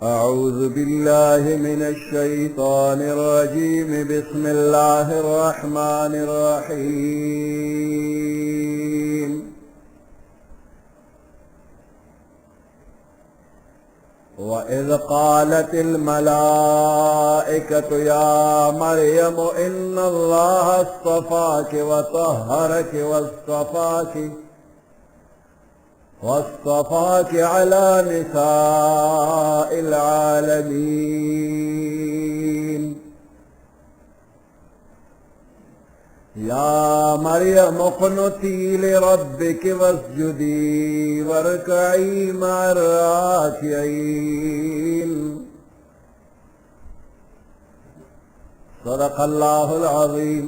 أعوذ بالله من الشيطان الرجيم بسم الله الرحمن الرحيم وإذ قالت الملائكة يا مريم إن الله اصطفاك وطهرك واصطفاك على نساء العالمين يا مريم اقنتي لربك واسجدي واركعي مع الراكعين صدق الله العظيم।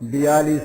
42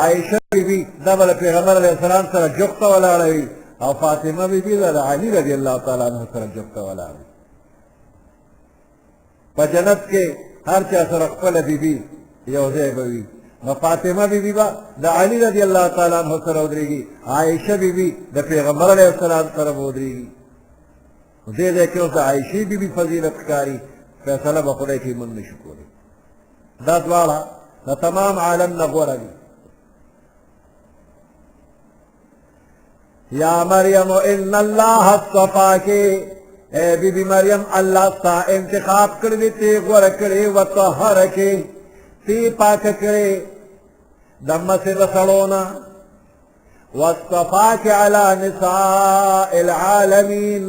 عائشہ بی بی دا بل پیغمبر علیہ السلام سره جوخته ولاړه وي او فاطمه بی بی دا علی رضی الله تعالی عنہ سره جوخته ولاړه وي په جنت کې هر چا سره خپل بی بی یو ځای به وي نو فاطمه بی بی با د علی رضی الله تعالی عنہ سره ودرېږي عائشہ بی بی د پیغمبر علیہ السلام سره ودرېږي دې دې کې اوس د عائشې بی بی فضیلت ښکاري فیصله به خدای کې موږ نشو کولی دا دواړه د تمام عالم نه غوره دي یا مریم ان الله اصطفاک اے بی بی مریم اللہ ستا انتخاب کړی تی غوره کړی وطهرک تی پاک کړی د مسجد سړونه واصطفاک علی نساء العالمین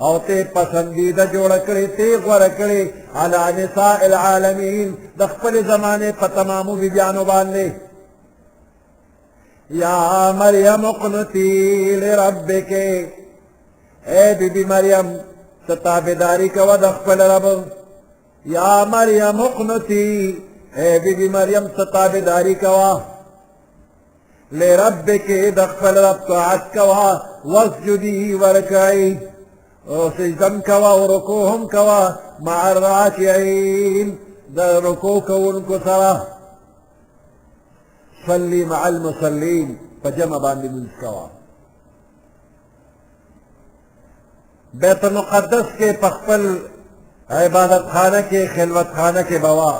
او تے پسندیدہ جوڑ کړی تے غوړه کړی علی نساء العالمین د خپل زمانه په تمامو بیانو باندې یا مریم اقنتی لربک اے بی بی مریم ستابداری کوا د خپل رب یا مریم اقنتی اے بی بی مریم ستابداری کوا لربک د خپل رب طاعت کوا واسجدی ورکعی او سجدم کوا و رکوع هم کوا مع الراکعین در رکوع کونکو سرا صلی مع المصلین پجمع باندې منځ کوا بیت المقدس کے پخپل عبادت خانہ کے خلوت خانہ کے بوا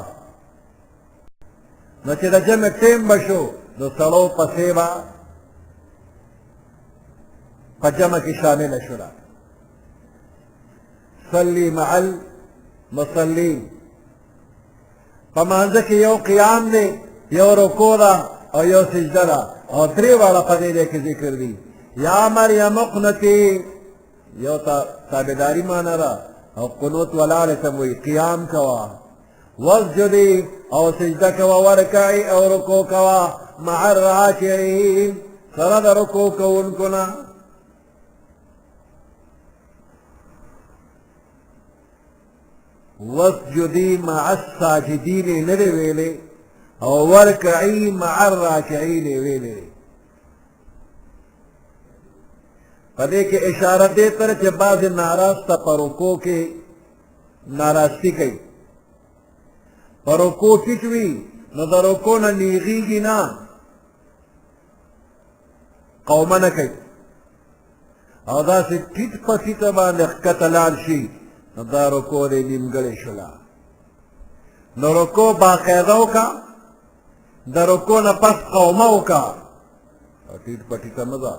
نو چې د جمع ټیم بشو نو سړو پسې با په جمع کې شامل شولا صلی مع المصلین په مانځه کې یو قیام دی یو رکوع ده او یو سجده ده او درې واړه په دې کې ذکر دي یا مریم اقنتی یو تابعداري معنا ده او قنوت ولاړې ته وایي قیام کوا واسجدي او سجده کوا ورکعي او رکوع کوا مع الراکعین سره د رکوع کوونکو نه واسجدي مع الساجدين ندی ویلې او ورکعي مع الراکعين ویلې پدې کې اشاره دې تر چې بعض ناراسته پرکو کې ناراستی کوي پرکو ټیټ وي نو د رکو نه نیغېږي نه قومه نه کوي او داسې ټیټ په ټیټه باندې ښکته لاړ شي نو دا رکو دې نیمګړې شوله نو رکو باقاعده وکړه د رکو نه پس قومه وکړه او ټیټ په ټیټه مه ځه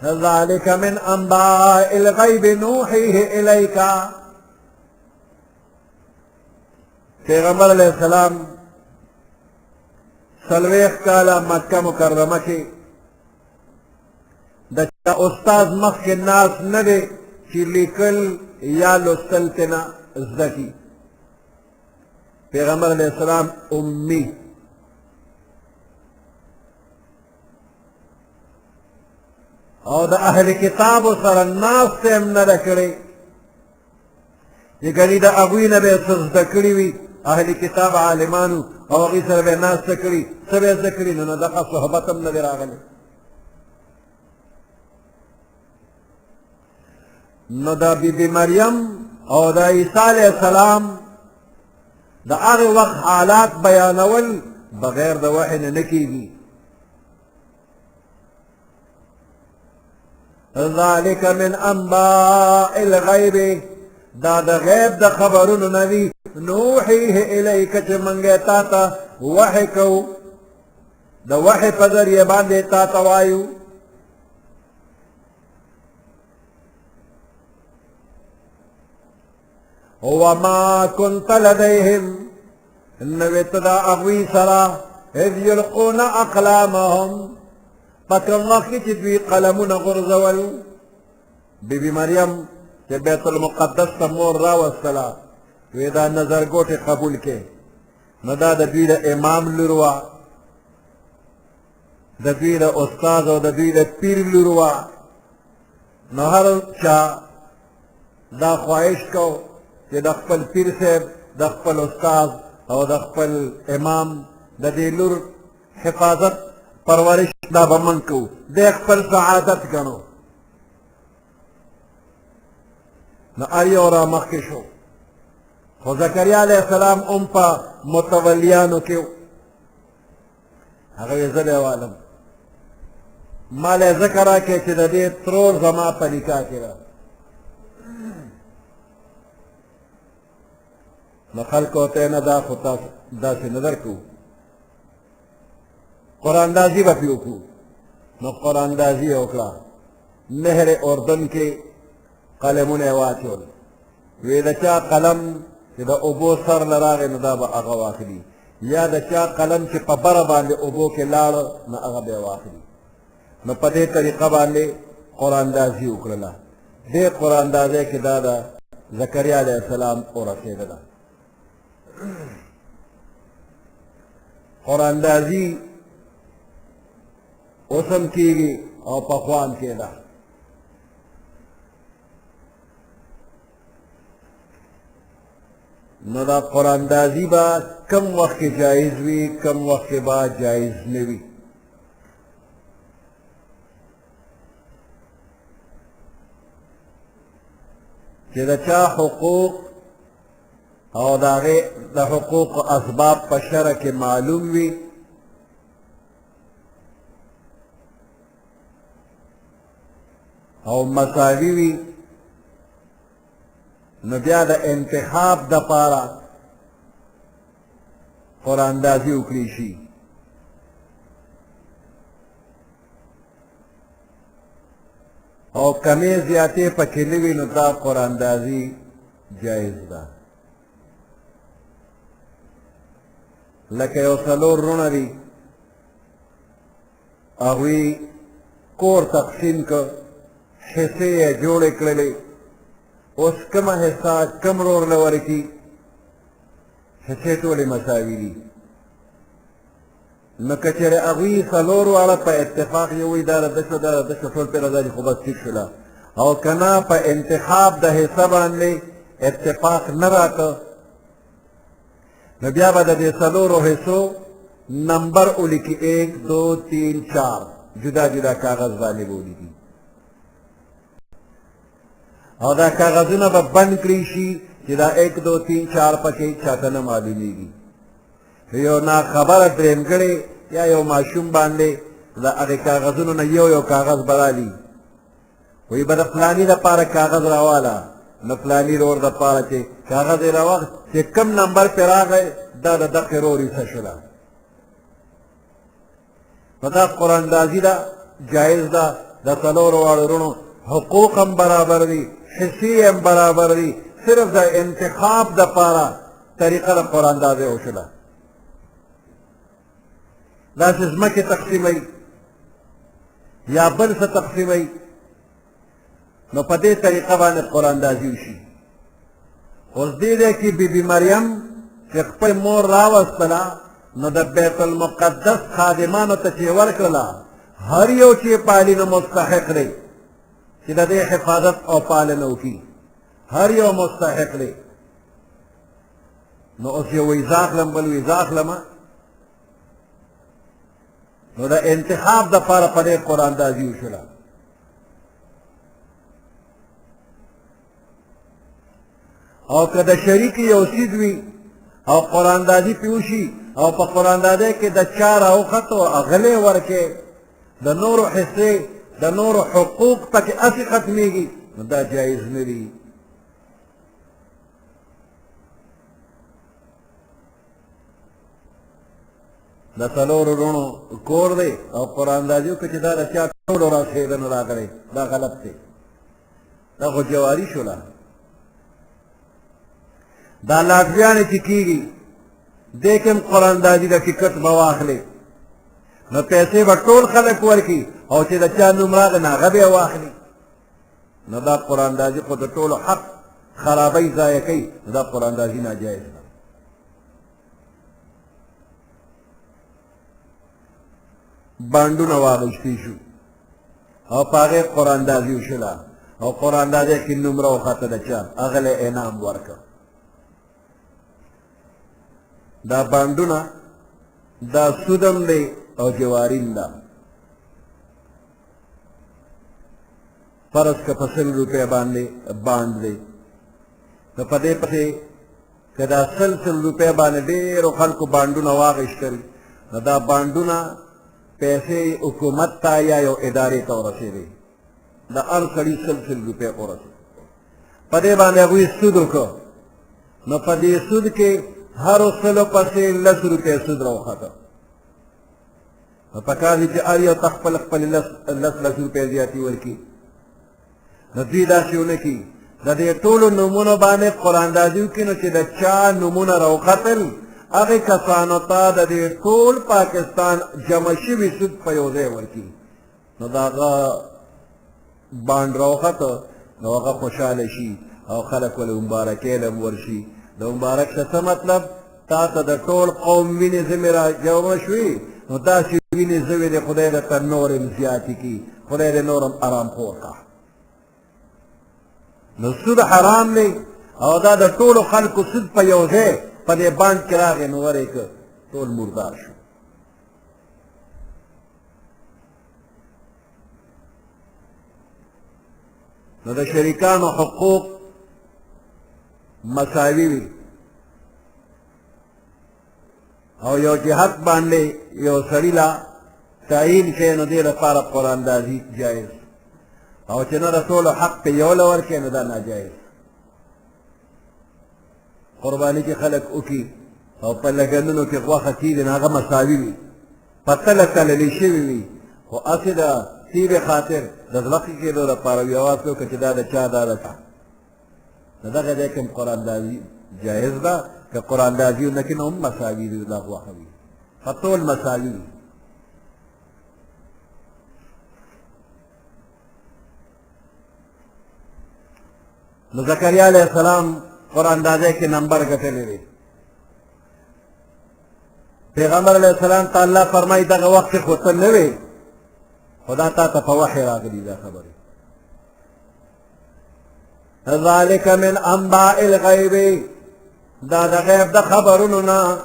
ذلك من انباء الغیب نوحیه الیک پیغمبر علیہ السلام سلویخ کالا مکہ مکرمہ کی د استاد مخ کے ناس نہ دے چې لیکل یا لوستل تینا زده کی پیغمبر علیہ السلام امی او د اهل کتاب سره ناس ته هم نه ده کړې یګني د هغوی نه به څه زده کړي وي اهل کتاب عالمانو او هغوی سره به یې ناسته کړي څه به یې زده کړي نو دغه صحبت هم نه دی راغلی نو د بیبي مریم او د عیسی علیه السلام د هغې وخت حالات بیانول بغیر د وحی نه نه کېږي ذلك من انباء الغیب دا د غیب د خبرونو نه دي نوحیه الیک چې منګې تا ته وحی کوو د وحی په ذریعه باندې تا ته وایو وما كنت لديهم نوې ته د هغوی سره اذ یلقون اقلامهم پکم وقت چې دوی قلمونه غورځول بیبي مریم چې بیت المقدس ته مور راوستله وی دا نظرګوټې قبول کې نو دا د دوی د امام لور وه د دوی د استاد او د دوی د پیر لور وه نو هر چا دا خواهش کو چې د خپل پیر صاحب د خپل استاد او د خپل امام د دې لور حفاظت پرورش دا به موږ کوو دی خپل سعادت ګڼو نو هر یو را مخکې شو خو زکریا علیه السلام هم په متولیانو کې و هغه یې زه دی والم ما له ذکر راکړې چې د دې ترور زما په نکاح کې ده نو خلکو ته نه دا خو تاسو داسې نه درکوو قراندازي به پې وکړو نو قراندازي یې وکړه نهر اردن کې قلمونه یې واچول وی د چا قلم چې د اوبو سر له راغی نو دا به هغه واخلي یا د چا قلم چې په بره باندې اوبو کې لاړه نو هغه به یې واخلي نو په دې طریقه باندې قراندازي وکړله دې قراندازۍ کې دا د زکریا علیه السلام ورسېدله قراندازي اوس هم کېږي او پخوا هم کېده نو دا قراندازي به کم وخت کې جایز وي کم وخت کې به جایز نه وي چې د چا حقوق او د هغې د حقوق اسباب په شرع کې معلوم وي او مساوي وي نو بیا د انتخاب دپاره قراندازي وکړی شي او کمې زیاتې پکې نه وي نو دا قراندازي جایز ده لکه یو څلور وروڼه دي هغوی کور تقسیم که حصې یې جوړې کړلې اوس کومه حصه کم ورور له ورکړي حصې ټولې مساوي دي نو که چېرې هغوی څلور واړه په اتفاق یې وایي دا د ده شو دا د ده شو ټول پرې رضا دي خو بس ټیک شوله او که نه په انتخاب د حصه باندې اتفاق نه راته نو بیا به د دې څلورو حصو نمبر ولیکي 1 2 3 4 جدا جدا کاغذ باندې به ولیکي او دا کاغذونه به بند کړي شي چې دا 1 2 3 4 پکې چاته نه معلومیږي یو ناخبره درېمګړی یا یو ماشوم باندې د هغې کاغذونو نه یو کاغذ به رالي وایي به د فلاني دپاره کاغذ راواله نو فلاني رور دپاره چې کاغذ یې راواخ چې کم نمبر پې راغی دا د دقې رور حصه شوله نو دا قراندازي ده جایز ده د څلورو واړو وروڼو حقوق هم برابر دي حصې هم برابر دي صرف د انتخاب دپاره طریقه د قراندازۍ وشوله داسې ځمکې تقسیموي یا بل څه تقسیموي نو په دې طریقه باندې قراندازي وشي اوس دې دی کې بیبي مریم چې خپل مور راوستله نو د بیت المقدس خادمانو ته چې ورکړله هر یو چې پالي نو مستحق دی چې د دې حفاظت او پالنه وکړي هر یو مستحق دی نو اوس یو وایي زه اخلم بل وایي زه اخلمه نو د انتخاب دپاره په دې قراندازي وشوله او که د شریک یو څیز وي او قراندازي پې وشي او په قراندازۍ کې د چا راوخته غلې ورکې د نورو حصې د نورو حقوق پکې هسې ختمېږي نو دا جایز نه دي د څلورو وروڼو کور دی او قراندازي وکړه چې دا د چا ټولو راخېدنه راغلی دا غلط دی دا خو جواري شوله دا لاټریانې چې کېږي دې کې هم قراندازي د ټکټ به واخلې نو پیسې به ټول خلک ورکړي او چې د چا نوم راغی نو هغه به یې واخلي نو دا قراندازي خو د ټولو حق خرابۍ ضایع کوي نو دا قراندازي ناجایز ده بانډونه واغوستي شو او په هغې قراندازي وشوله او قراندازۍ کې نوم راوخته د چا هغه له انعام ورکړه دا بانډونه دا سودم دی او جوارین ده. فرض که په 100 روپۍ باندې بانډ دی نو په دې پسې که دا 100 روپۍ باندې ډېرو خلکو بانډونه واخیستل نو دا بانډونه پیسې حکومت ته یا یو ادارې ته ورسېدې، د هر سړي 100 روپۍ ورسېد. په دې باندې هغوی سود وکړو نو په دې سود کې هرو 100 پسې 10 روپۍ سود راوخته. نو پکار دي چې هر یو ته خپل 10 روپۍ زیاتې ورکړي. نو دوی داسې ونه کړي د دې ټولو نومونو باندې قراندازي وکړي نو چې د چا نومونه راوختل هغې کسانو ته د دې ټول پاکستان جمع شوي سود په یو ځای ورکړي. نو د هغه بانډ راوخته نو هغه خوشحاله شي او خلک ولې مبارکۍ له ورشي. د مبارک څه څه مطلب؟ تا ته د ټول قوم وینې ځمې را جمع شوي نو داسې وینې زوې د خدای درته نور هم زیاتې کړي، خدای دې نور هم ارام خور کړه. نو سود حرام دی او دا د ټولو خلکو سود په یو ځای په دې بانډ کې راغی نو ورې که ټول مردار شو. نو د شریکانو حقوق مساوي وي او یو جهت باندې یو سړي لا تعیین کړي نو دې لپاره قراندازي جایز او چې نه د ټولو حق په یو له ورکړي نو دا ناجایز. قرباني چې خلک وکړي او په لګنونو کې غوښه کېږي نو هغه مساوي وي، په تله تللې شوي وي خو هسې د تیرې خاطر د زلقې کېدو لپاره وي اواز وکړه چې دا د چا دا د چا. نو دغه ځای کې قراندازي جایز ده، که قراندازي ونه کړي نو هم مساوي دي، دا غوښه وي په ټول مساوي وي. نو زکریا علیه السلام قراندازۍ کې نمبر ګټلی دی. پیغمبر علیه السلام ته الله فرمایي دغه وخت کې خو ته نه وې خو دا تا ته په وحی راغلي دا خبرې. ذلک من انباء الغیب، دا د غیب د خبرونو نه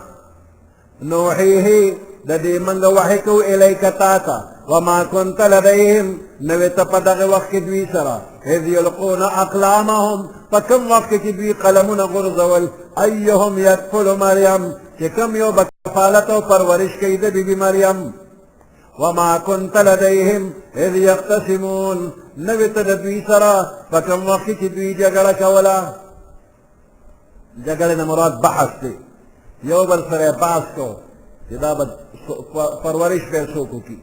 نوحیه د دې منګه وحی کوو الیک تا ته وما كنت لديهم، نوې ته په دغه وخت کې دوی سره اذ یلقون اقلامهم، په کوم وخت کې دوی قلمونه غورځول ایهم یکفل مریم، چې کوم یو به کفالت او پرورش کوي د بیبي مریم. وما كنت لديهم اذ یختصمون، نوې ته د دوی سره په کوم وخت کې دوی جګړه کوله. جګړې نه مراد بحث دی، یو بل سره بحث کو چې دا به پرورش به څوک وکړي.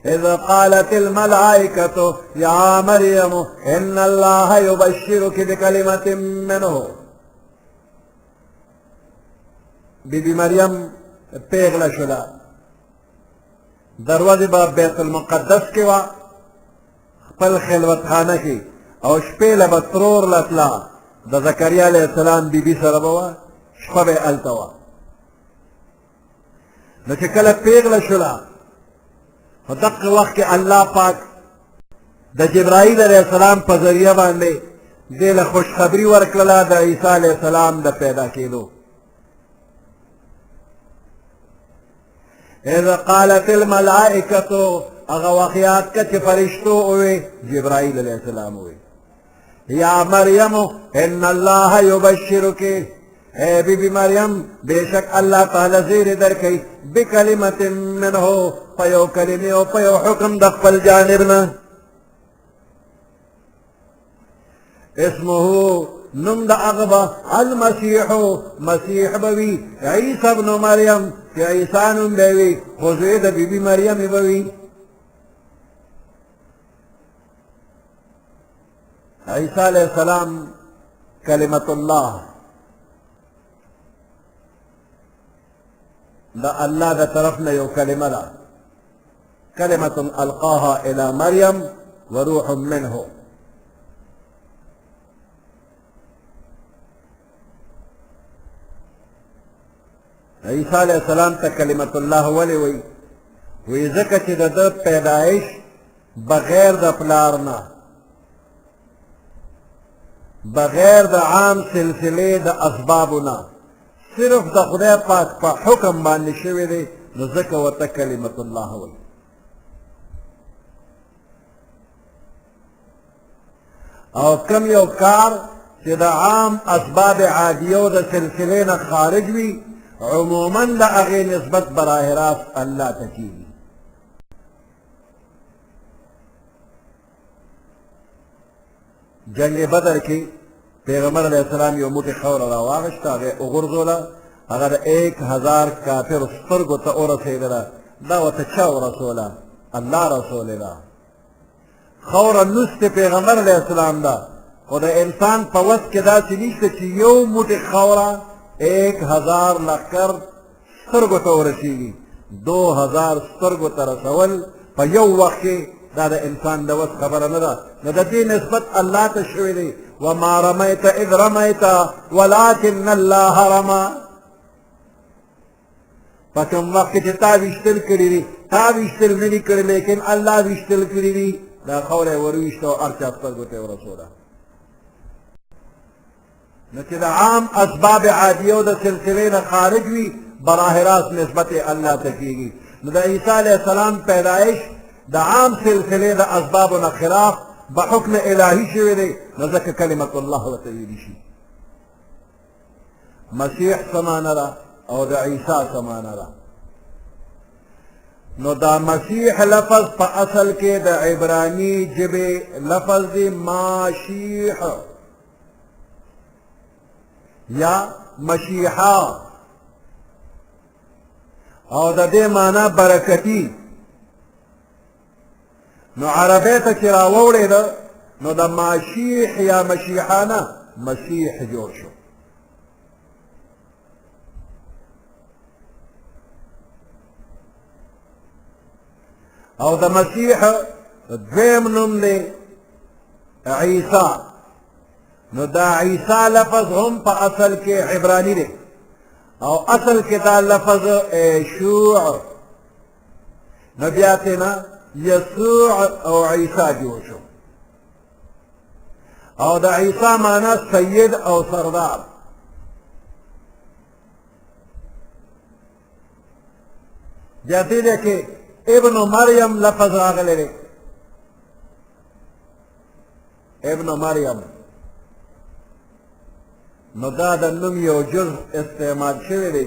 إذ قالت الملائكة يا مريم إن الله يبشرك بكلمة منه، بی مریم پیغله شده، دروازه با بیت المقدس کې وه، خپل خلوت خانه کې او شپې له به ترور لتله د زکریا علیه السلام بیبي سره به وه، شپه به یې هلته وه. نو چې کله پیغله شوله په دغه وخت کې الله پاک د جبرائیل علیه السلام په ذریعه باندې دې له خوشخبري ورکړله د عیسی علیه السلام د پیدا کېدو. اذ قالت الملائکة، هغه واقعات که چې فرشتو ووی جبرائیل علیه السلام ووی یا مریم ان الله یبشرک، اے بی بی مریم بیشک اللہ تعالی زیر در کئی بکلمت منہو، پیو کلمی او پیو حکم دخپل جانبنا. اسمہو نم دا اغبا المسیحو، مسیح بوی عیسی ابن مریم، کہ عیسیٰ نم بیوی خوزید بی بی مریم بوی. عیسی علیہ السلام کلمت اللہ، دا الله دا طرفنا یو کلمه ده، کلمة القاها الى مریم وروح منه. عیسی علیہ السلام ته کلمت الله ولی وی وی ځکه چې د ده پیدایش بغیر د پلار نه، بغیر د عام سلسله د اسبابو نه، صرف د خدای پاک په حکم باندې شوی دی نو ځکه ورته کلمت الله وایي. او کم یو کار چې د عام اسباب عادیو د سلسلې نه خارج وي عموما د هغې نسبت براه راست الله ته کېږي. جنگ بدر کې پیغمبر علیه السلام یو موټی خاوره راواغېسته هغې وغورځوله هغه د 1000 کافرو سترګو ته ورسېدله. دا ورته چا ورسوله؟ الله رسولې ده. خاوره نوس د پیغمبر علیه السلام ده خو د انسان په وس کې داسې نشته چې یو موټی خاوره 1000 لښکر سترګو ته ورسېږي. 2000 سترګو ته رسول په یو وخت کې دا د انسان د وس خبره نه ده. نو د دې نسبت الله ته شوی دی وما رمیت اذ رمیت ولکن الله رمى. په کوم وخت کې چې تا ویشتل کړي دي تا ویشتل نه دي کړي لیکن الله ویشتل کړي دي. دا خاوره یې ورویشته او هر چا سترګو ته یې ورسوله. نو چې د عام اسباب عادیو د سلسلې نه خارج وي براه راست نسبت الله ته کېږي. نو د عیسی علیه السلام پیدایش د عام سلسلې د اسبابو نه خلاف به حکم الهي شوی دی نو ځکه کلمت الله ورته ویلی شي. مسیح څه معنی ده او د عیسی څه معنی ده؟ نو دا مسیح لفظ په اصل کې د عبرانی ژبې لفظ دی ماشیح یا مشیحا او د دې معنی برکتی. نو عربی ته چې راوړېده نو د ماشیح یا مشیحانه مسیح جوړ شو. او د مسیح دویم نوم دی عیسی. نو دا عیسی لفظ هم په اصل کې عبرانی دی او اصل کې دا لفظ یشوع. نو بیا تینا یسوع او عیسی جوړ شو. او د عیسی معنی سید او سردار. بیا دې دی کې ابن مریم لفظ راغلی دی. ابن مریم نو دا د نوم یو جز استعمال شوی دی.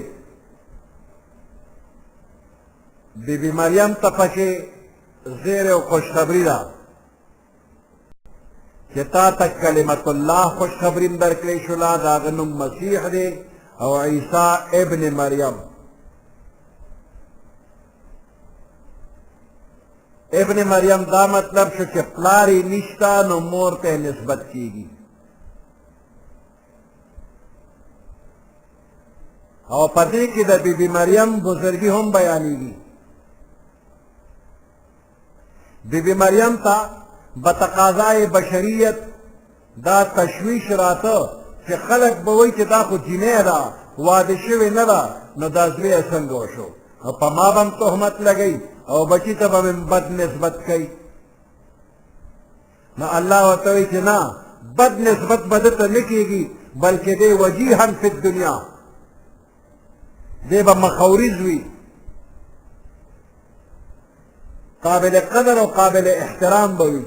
بی بی مریم ته پکې زیر او خوشخبری ده چې تا ته کلمت الله خوشخبریم درکړی شوله د هغه نوم مسیح دی او عیسی ابن مریم. ابن مریم دا مطلب شو چې پلار یې نشته نو مور ته نسبت کیږي. او په دې کې د بی بی مریم بزرګي هم بیانېږي. بی بی مریم ته بتقاضای بشریت دا تشویش راته چې خلک به وایي چې دا خو جینۍ ده واده شوې نه ده نو دا زوی یې څنګه وشو او په ما به هم تهمت لګوي او بچي ته به مې بد نسبت کوي. نو الله ورته وایي چې نه بد نسبت به ده ته نه کېږي بلکې دی وجیحا فی الدنیا دی به مخوریز وي قابل قدر او قابل احترام به وي.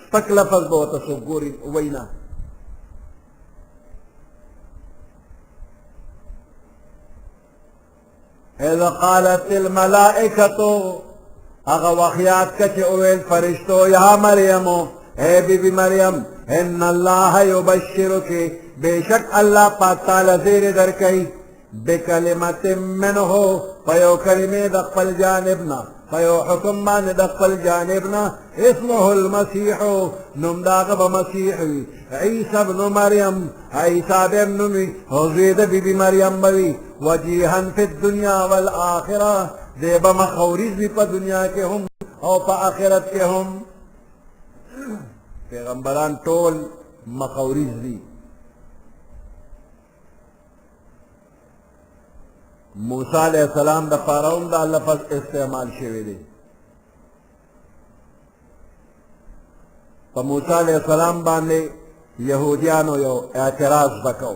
سپک لفظ به ورته څوک ګوري وایي نه. اذا قالت الملائکة هغه وخت یاد که چې وویل فرشتو یا مریمو اے بی بی مریم ان الله یبشرک بېشک الله پاک تعالی زیر درکوي بکلمت منه په یو کلمې د خپل جانب نه په یو حکم باندې د خپل جانب نه اسمه المسیح نوم د هغه به مسیح وي عیسی ابن مریم عیسی به م نوم وي او زوی د بی بی مریم به وي وجیحا فی الدنیا والآخره دی به مخوریز وي په دنیا کې هم او په آخرت کې هم. پیغمبران ټول مخوریز دي. موسی علیہ السلام د فارعون دا لفظ استعمال شوی دی. په موسی علیہ السلام باندې یهودیانو یو اعتراض وکړ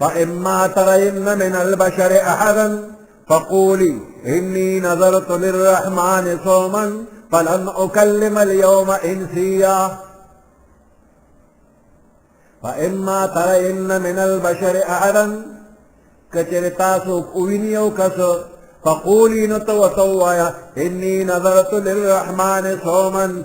فإما ترين من البشر أحدا فقولي إني نذرت للرحمن صوما فلن أكلم اليوم إنسيا فإما ترين من البشر أحدا كترتاسو قويني أو كسو فقولي نتوتوايا إني نذرت للرحمن صوما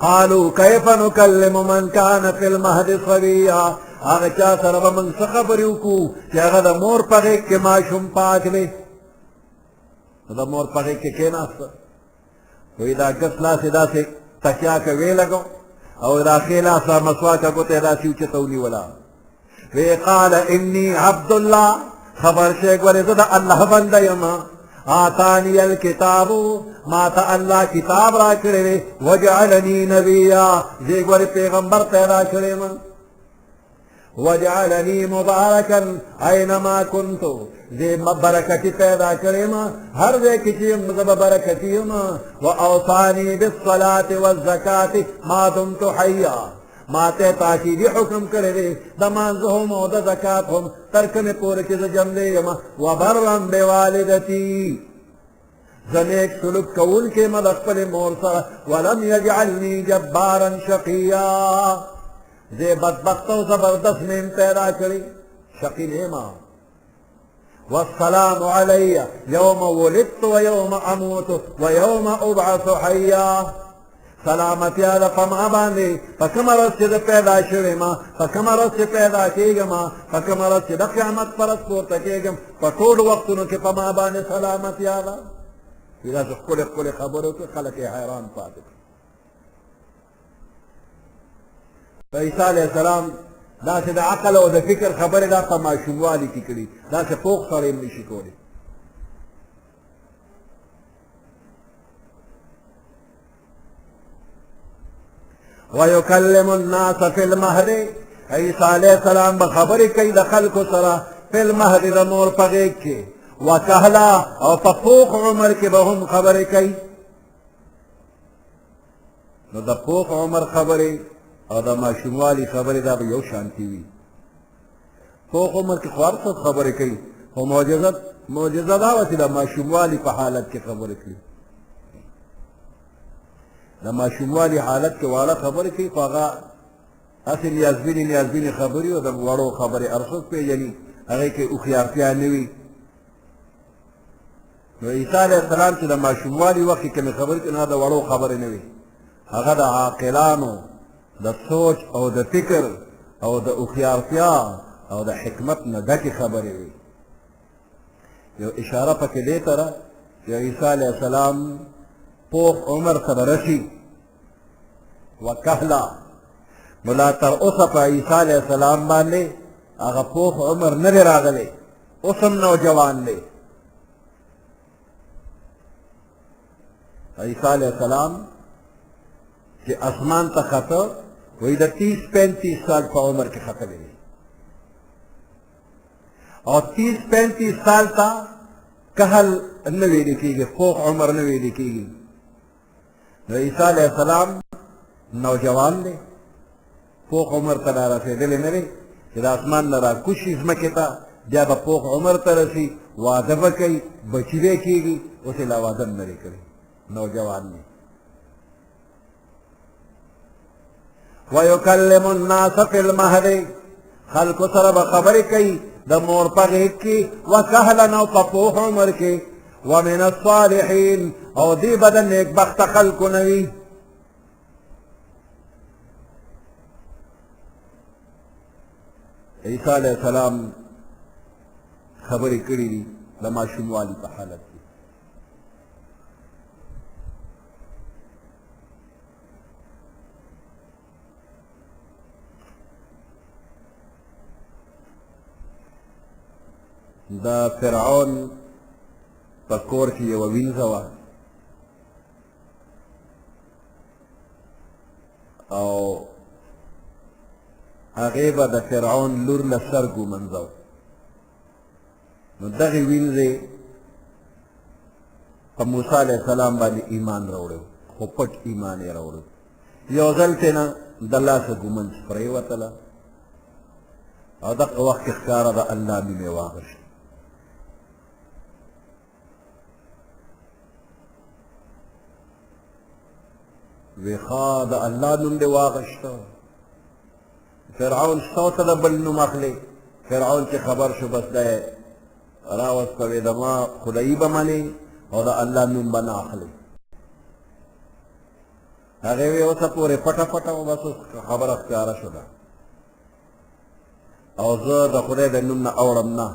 قالوا كيف نكلم من كان في المهد صبيا هغه چا سره به موږ څه خبرې وکړو چې هغه د مور په غېږ کې ماشوم پاک دی د مور په غېږ کې کېناسته وایي دا ګس لاس یې داسې تکیا کې ویلګو او دا ښې لاسه مسواکه ګوته یې داسې اوچته ونیوله وی قال اني عبد الله خبر شی ګورې زه د الله بنده یم آتانی الکتاب ما تا اللہ کتاب را کرے وجعلنی نبیا زیگوری پیغمبر پیدا کرے من وجعلنی مبارکا اینما کنتو زی برکتی پیدا کرے من ہر زی کچیم زب برکتی من و اوصانی بالصلاة والزکاة ما دمت حیا ماتے تاکیدی حکم کرے دے دمانزہم و دا زکاتہم ترکن پورے چیز جم دے یما وبرم بوالدتی زنیک سلوک کون کے مدخل مورسا ولم یجعلنی جبارا شقیا زی بدبخت و زبردست میں پیدا کری شقی نیما والسلام علی یوم ولدت و یوم اموت و یوم ابعث حیا سلامتی آدھا پما باندے پکمرت سے پیدا شوے ما پکمرت سے پیدا کیگا ما پکمرت سے قیامت پرست پورتا کیگم پٹوڑ وقتنو کے پما باندے سلامتی آدھا پیدا سے کل خبروں کے خلق حیران پاتے تو عیسیٰ علیہ السلام دا سے دا عقل و دا فکر خبر دا پما شموالی کی کری دا سے فوق سریم نشی کولی ويكلم الناس في المهد عیسی علیه السلام به خبرې کوي د خلکو سره فی المهد د مور په غېږ کې وکهلا او په پوخ عمر کې به هم خبرې کوي. نو د پوخ عمر خبرې او د ماشوموالي خبرې دا به یو شانتي وي. پوخ عمر کې خو هر څوک خبرې کوي خو معجزه دا وه چې د ماشوموالي په حالت کې خبرې کوي. د ماشوموالي حالت کې واړه خبرې کوي خو هغه هسې نیازبینې خبرې او د وړو خبرې هر څوک پېژني هغې کې هوښیارتیا نه وي. نو عیسی علیه السلام چې د ماشوموالي وخت کې کومې خبرې کوي نو د وړو خبرې نه وي، هغه د عاقلانو د سوچ او د فکر او د هوښیارتیا او د حکمت نه ډکې خبرې وي. یو اشاره پکې دې ته ده چې عیسی علیه السلام پوخ عمر ته به رسي وکهلا. نو لا تر اوسه په عیسی علیه السلام باندې هغه پوخ عمر نه دی راغلی، اوس هم نوجوان دی. عیسی علیه السلام چې اسمان ته خطه وایي د 30-35 سال په عمر کې ختلی دی او 30-35 سال ته کهل نه ویلې کېږي، پوخ عمر نه ویلې کېږي. نو عیسی علیه السلام نوجوان دی، پوخ عمر ته را رسېدلی نه دی چې د اسمان نه راکوز شي ځمکې ته بیا به پوخ عمر ته رسي، واده به کوي، بچي به کېږي. اوس یې لا واده هم نه دی کړی، نوجوان دی. ویکلم الناس فی المهد، خلکو سره به خبرې کوي د مور په غېږ کې وکهلا او په پوخ عمر کې ومن الصالحین او دی به د نیکبخته خلکو نه وي. عیسی علیه السلام خبرې کړي دي د ماشوموالي په حالت کې. د فرعون په کور کې یوه وینځه وه او هغې به د فرعون لور له سر ګومنځه. نو دغې وینځې په موسی علیه السلام باندې ایمان راوړی خو پټ ایمان یې راوړی. یو ځل ترې نه د لاسه ګومنځ پرېوتله او دغه وخت کې ښکاره د الله نوم یې واغشت. وی ښه د الله نوم دې واغشته. فرعون ستا ته د بل نوم اخلي. فرعون چې خبر شو بس دی راوسته وی د ما خدایي به منې او د الله نوم به نه اخلي. هغې وی اوسه پورې پټه پټه و بس اوس خبره ښکاره شوله او زه د خدای د نوم نه اوړم نه.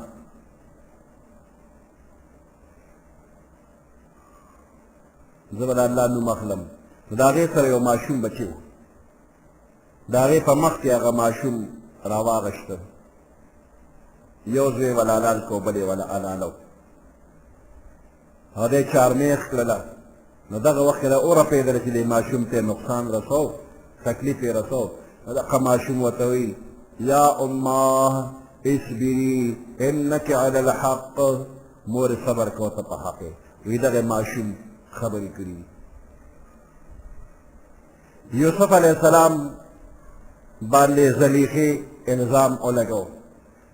زه به د الله نوم اخلم. د هغې سره یو ماشوم بچی و، د هغې په مخ کې هغه ماشوم راواغشته. یو زوی یې ولالال کو بل یې ولالالو او دی چارمیخ کړله. نو دغه وخت کې دا ورپېدله چې دې ماشوم ته نقصان رسو، تکلیف یې رسو. نو دغه ماشوم ورته وایي یا امه اصبري انک علی الحق، مورې صبر کوه ته په حق یې. وایي دغه ماشوم خبرې کړي. یوسف علیه السلام باندې زلیخې الزام ولګو.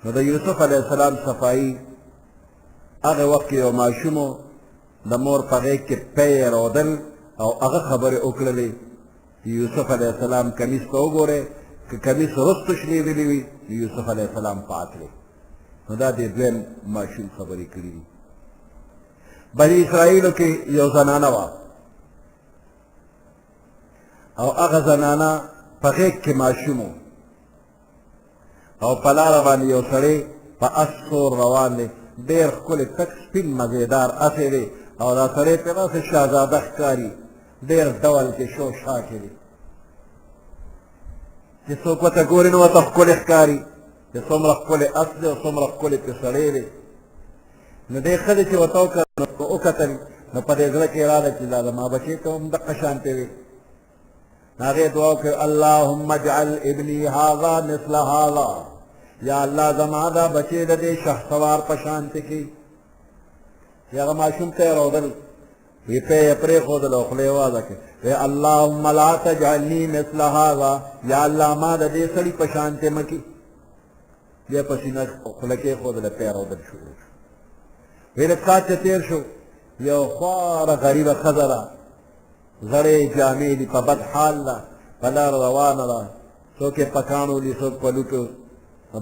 نو د یوسف علیه السلام صفایي هغه وخت کې یو ماشوم د مور په غېږ کې پی یې رودل او هغه خبرې وکړلې. یوسف علیه السلام کمیس ته وګورئ، که کمیس رستو شلېدلی وي یوسف علیه السلام پاک دی. نو دا دې دویم ماشوم خبرې کړي دي. بني اسرائیلو کې یو زنانه وه او هغه زنانه په غېږ کې ماشوم و او په لاره باندې یو سړی په اس سور روان دی، ډېر ښکلی تک سپین مزېدار اسې دی او دا سړی پرې داسې شهزاده ښکاري، ډېر ډول کې شو شاکې دی چې څوک ورته ګوري نو ورته ښکلی ښکاري چې څومره ښکلی اس دی او څومره ښکلی پرې سړی دی. نو دې ښځې چې ورته وکتل نو په دې زړه کې راغله چې دا زما بچی ته هم دقه شانتې وي. هغې دعا وکړه اللهم اجعل ابني هذا مثل هذا یا الله زما دا بچی د دې شهسوار په شانتې کې هغه ماشوم ته یې رودل وی په یې پرېښودل او خوله یې وازه کړې وی اللهم لا تجعلني مثل هذا یا الله ما د دې سړي په شانتې مه کړي بیا په سینه خوله کېښودله په یې رودل شروع شو وی لږ ساعت چې تېر شو یو خواره غریبه ښځه ده زړې جامې دي په بد حال ده په لاره روانه ده څوک یې په کاڼو دي څوک په لوټو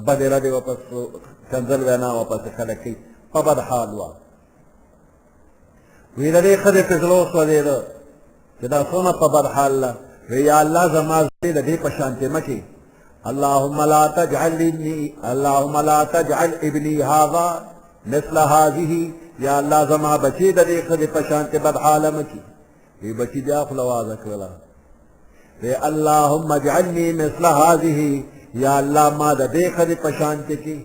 بدې ردې واپس کنځل وینا واپس خلک کوي په بد حال وه وی د دې ښځې پې زړه وسوځېده چې دا څومره په بد حال ده وی یا الله زما زړې د دې په شانتې مه کړې اللهم لا تجعل ابني هذا مثل هذه یا الله زما بچی د دې ښځې په شانتې بد حاله مه کړي وی بچی بیا خوله وازه کړله وی اللهم اجعلني مثل هذه یا الله ما د دې ښځې په شانتې کې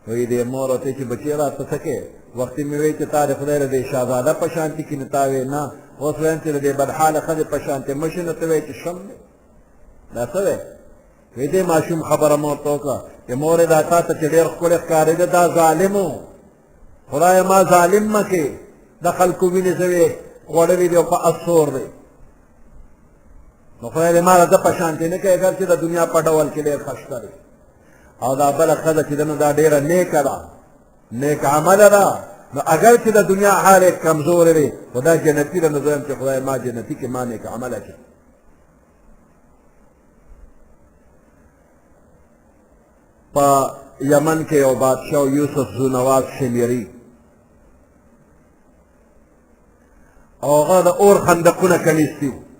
وی دې مور ورته چې بچی راته څه کې وختي مې وایي چې تا د خدای د دې شهزاده په شانتې کې نو تا وی نه اوس وایم چې د دې بدحاله ښځې په شانتې مه شي نو ته وایې چې شم دی دا څه دی وی دې ماشوم خبره مو ورته وکړه چې مورې دا تا ته چې ډېر ښکلی ښکارېده دا ظالم و خدایه ما ظالم مه کې د خلکو وینې زه وې خوړلې دي او په اسور دی نو خدای دې ما د ده په شانتې نه کوي اګر چې د دنیا په ډول کې ډېر ښه ښکاري او دا بله ښځه چې ده نو دا ډېره نیکه ده نیک عمله ده نو اگر چې د دنیا حال یې کمزورې دی خو دا جنتي ده نو زه یم چې خدای ما جنتي کې ما نیک عمله کړي په یمن کې یو بادشاه یوسف زونواز شمیري او هغه د اور خندقونه کنیستي وو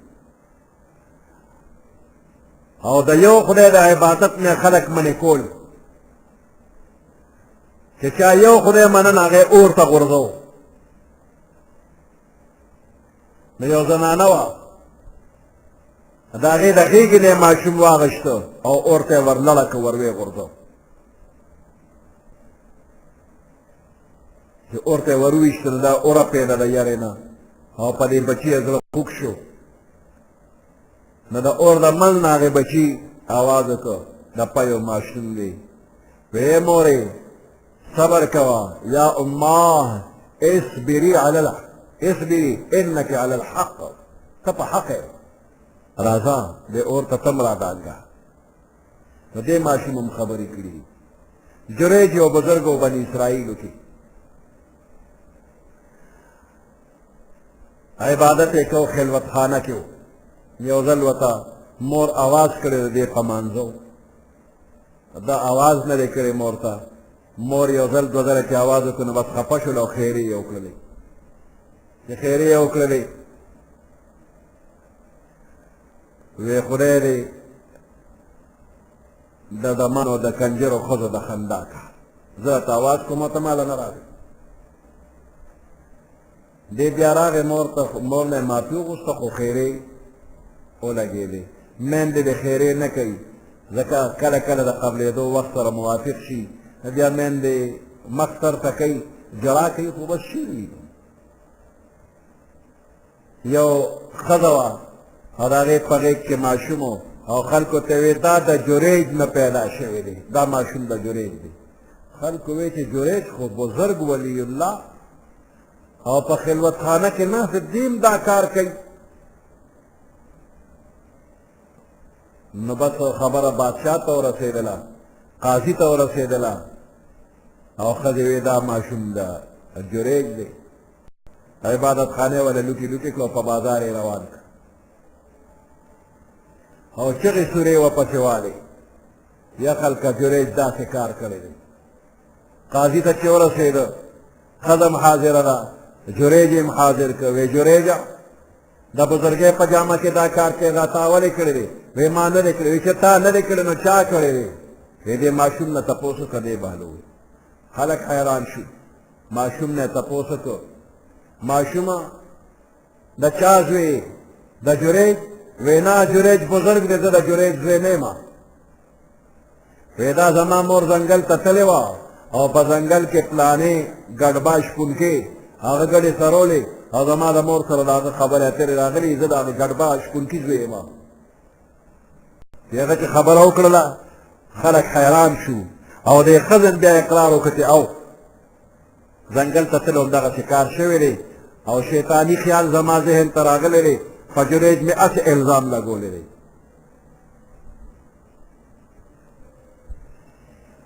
او د یو خدای د عبادت نه خلک منې کول چې چا یو خدای منن هغه اور ته غورځو نو یو زنانه وه د هغې د غېږې نه یې ماشوم واغېسته او اور ته یې ورلړه که ور ویې غورځو چې اور ته یې ور وویشته نو دا اوره پیدا د یارې نه او په دې بچي یې زړه خوږ شو نو د اور د مل نه هغې بچي اواز وکړ د پیو ماشوم دی ویې مورې صبر کوه یا اماه اصبري انک علی الحق ته په حق یې راځه دې اور ته تم را دانګه نو دې ماشوم هم خبرې کړي جریج یو بزرګ و بني اسرائیلو کې عبادت یې کو خلوت خانه کې و یو ځل ورته مور اواز کړی د دې په مانځو دا اواز نه دی کړی مور ته مور یو ځل دوه ځله چې اواز وکړو نو بس خفه شول او خیرې یې وکړلې چې خیرې یې وکړلې وی خدای دې د دمنو د کنجرو ښځو د خندا کا زه ته اواز کوم ته ماله نه راغی دې بیا راغې مور نه یې معافي وغوښته خو خیرې ولګېدې میندې د خیرې نه کوي ځکه کله کله د قبلېدو وخت سره موافق شي بیا میندې مخ سر ته کوي جړا کوي خو بس شیر وي یو ښځه وه او د هغې په غېږ کې ماشوم و او خلکو ته وې دا د جریج نه پیدا شوی دی دا ماشوم د جریج دی خلکو وې چې جریج خو بزرګ ولی الله او په خلوت خانه کې ناست دیم دا کار کوي نو بس خبره بادشاه ته ورسېدله قاضي ته ورسېدله او ښځې وې دا ماشوم د جریج دی عبادت خانې وله لوټې لوټې کړو په بازار یې روان کړ او چغې سورې ورپسې والې یا خلکه جریج داسې کار کړی دی قاضي ته چې ورسېده ښځه هم حاضره ده جریج یې هم حاضر کړ وی جریجه د بزرګۍ په جامه کې دا کار کوې دا تا ولې کړی دی وی ما نه دی کړی وی چې تا نه دی کړی نو چا کړی دی وی دې ماشوم نه تپوس وکړه دی بالو خلک حیران شو ماشوم نه تپوس وکړه ماشومه د چا زوی د جریج وی نه جریج بزرګ دی زه د جریج زوی نه یم وی دا زما مور ځنګل ته تلې وه او په ځنګل کې پلانې ګډبا شپون کې هغه ګډې سرولې او زما د مور سره داغه خبره اترې راغلې زه د هغې ګډباز شپونکي زوی یم هغه چې خبره وکړله خلک حیران شو او د ښځن بیا اقرار وکړ چې او ځنګل ته تلو همدغسې کار شوی دی او شیطاني خیال زما ذهن ته راغلی دی فجریج مې هسې الزام لګولی دی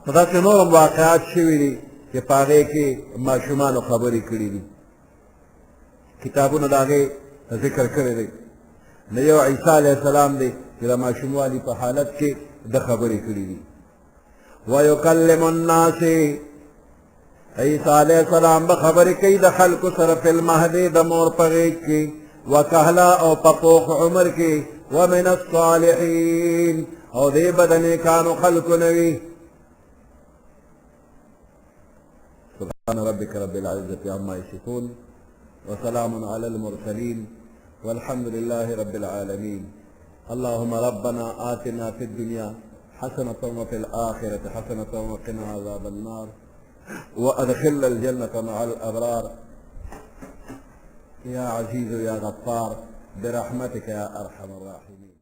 خو داسې نور هم واقعات شوي دي چې په هغې کې ماشومانو خبرې کړي دي کتابونه د هغې ذکر کړی دی نه یو عیسی علیه السلام دی چې د ماشوموالي په حالت کې د خبرې کړي دي ویکلم الناس عیسی علیه السلام به خبرې کوي د خلکو سره فی المهدي د مور په غېږ کې وکهلا او په پوخ عمر کې ومن الصالحین او دې به د نیکانو خلکو نه وي سبحان ربك رب العزة عما يصفون وسلام على المرسلين والحمد لله رب العالمين اللهم ربنا آتنا في الدنيا حسنة وفي الآخرة حسنة وقنا عذاب النار وأدخلنا الجنة مع الأبرار يا عزيز يا غفار برحمتك يا أرحم الراحمين.